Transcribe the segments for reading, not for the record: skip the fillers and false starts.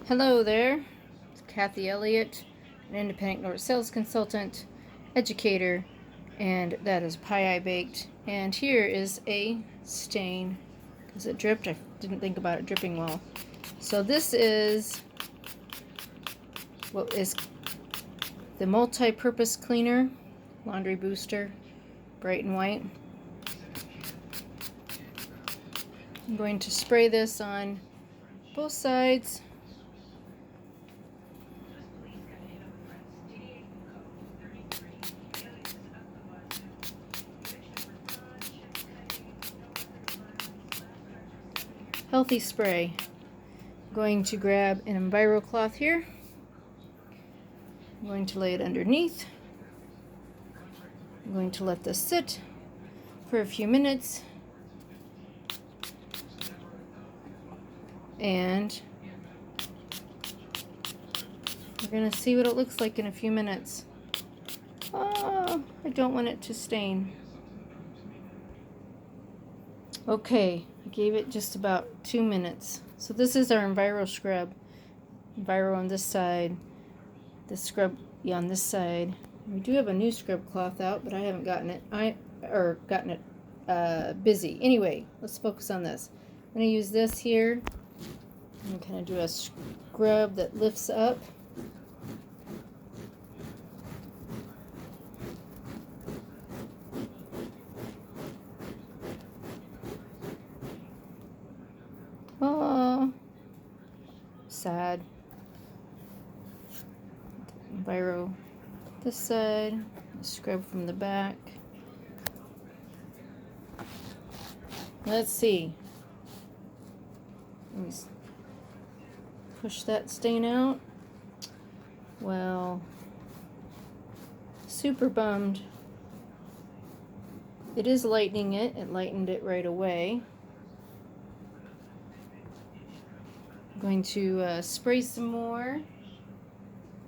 Hello there, it's Kathy Elliott, an independent Norwex sales consultant, educator, and that is pie I baked. And here is a stain because it dripped. I didn't think about it dripping well. So this is what is the multi-purpose cleaner, laundry booster, bright and white. I'm going to spray this on both sides. Healthy spray. I'm going to grab an Enviro cloth here. I'm going to lay it underneath. I'm going to let this sit for a few minutes. And we're going to see what it looks like in a few minutes. Oh, I don't want it to stain. Okay, I gave it just about 2 minutes. So this is our Enviro scrub. Enviro on this side, the scrub on this side. We do have a new scrub cloth out, but I haven't gotten it. Busy. Anyway, let's focus on this. I'm going to use this here and kind of do a scrub that lifts up. Oh, sad. Enviro this side, scrub from the back. Let's see. Let me push that stain out. Well, super bummed. It is lightening it. It lightened it right away. I'm going to spray some more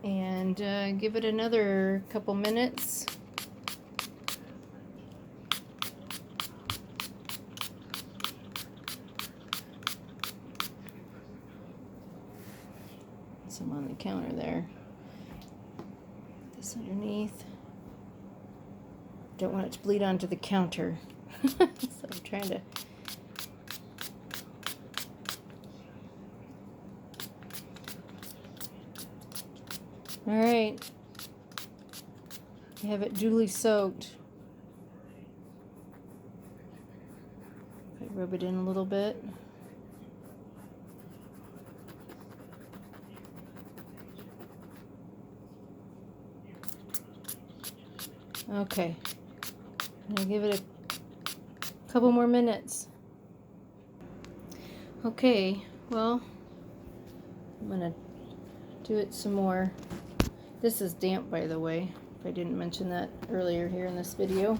and give it another couple minutes. Some on the counter there. This underneath. Don't want it to bleed onto the counter. So I'm trying to. All right. I have it duly soaked. I rub it in a little bit. Okay. I'm going to give it a couple more minutes. Okay, well, I'm going to do it some more. This is damp, by the way, if I didn't mention that earlier here in this video.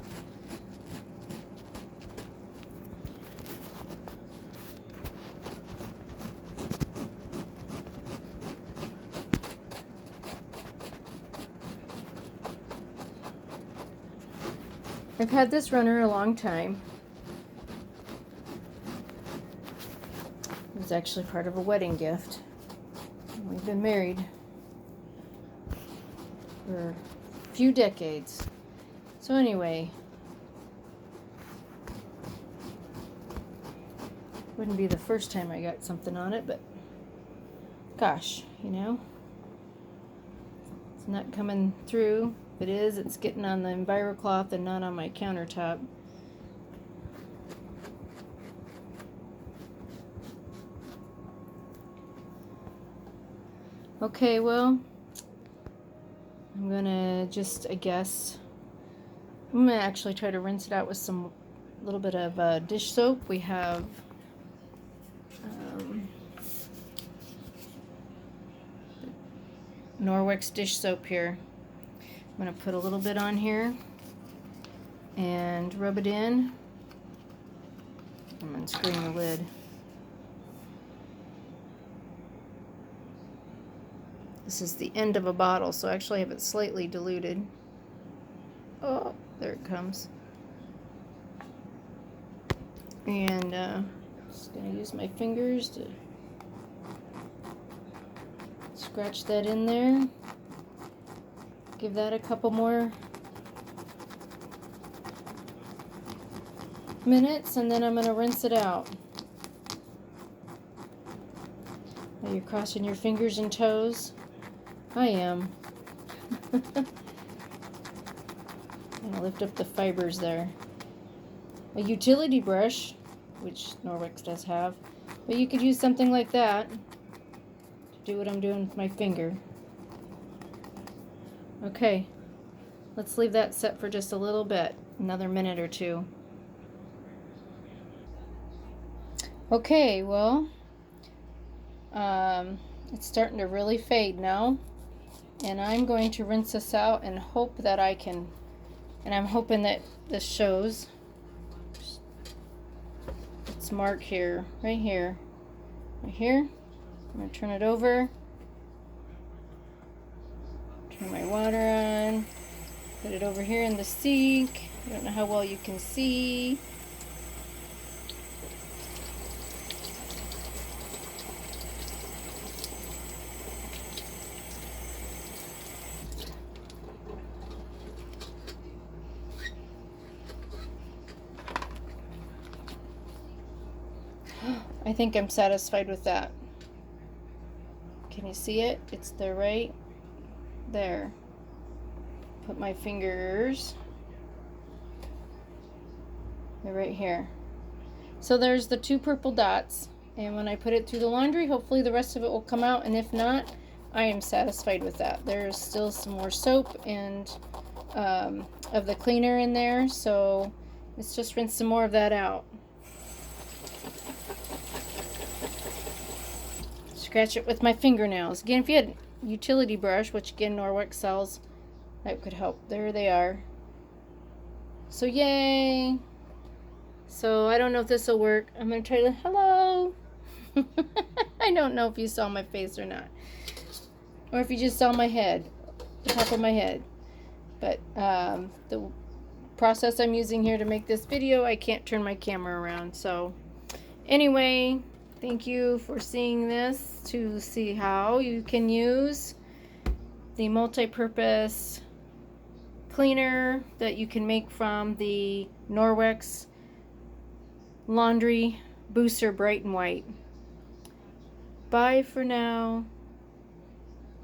I've had this runner a long time. It was actually part of a wedding gift. We've been married for a few decades. So anyway, wouldn't be the first time I got something on it, but gosh, you know, it's not coming through. If it is, it's getting on the Enviro cloth and not on my countertop. Okay, well, I'm gonna just, I guess, I'm gonna actually try to rinse it out with some little bit of dish soap. We have Norwex dish soap here. I'm going to put a little bit on here and rub it in. I'm unscrewing the lid. This is the end of a bottle, so I actually have it slightly diluted. Oh, there it comes. And just going to use my fingers to scratch that in there. Give that a couple more minutes, and then I'm going to rinse it out. Are you crossing your fingers and toes? I am. I'll lift up the fibers there. A utility brush, which Norwex does have, but you could use something like that to do what I'm doing with my finger. Okay, let's leave that set for just a little bit, another minute or two. Okay, well, it's starting to really fade now, and I'm going to rinse this out and hope that I can, and I'm hoping that this shows. It's marked here, right here, right here. I'm going to turn it over, turn my water on, put it over here in the sink. I don't know how well you can see. I think I'm satisfied with that. Can you see it? It's there right there. Put my fingers. They're right here. So there's the 2 purple dots, and when I put it through the laundry, hopefully the rest of it will come out, and if not, I am satisfied with that. There's still some more soap and of the cleaner in there, so let's just rinse some more of that out. Scratch it with my fingernails. Again, if you had a utility brush, which again Norwex sells, that could help. There they are. So yay! So I don't know if this will work. I'm going to try to, hello! I don't know if you saw my face or not. Or if you just saw my head, the top of my head. But the process I'm using here to make this video, I can't turn my camera around. So anyway, thank you for seeing this to see how you can use the multi-purpose cleaner that you can make from the Norwex Laundry Booster Bright and White. Bye for now.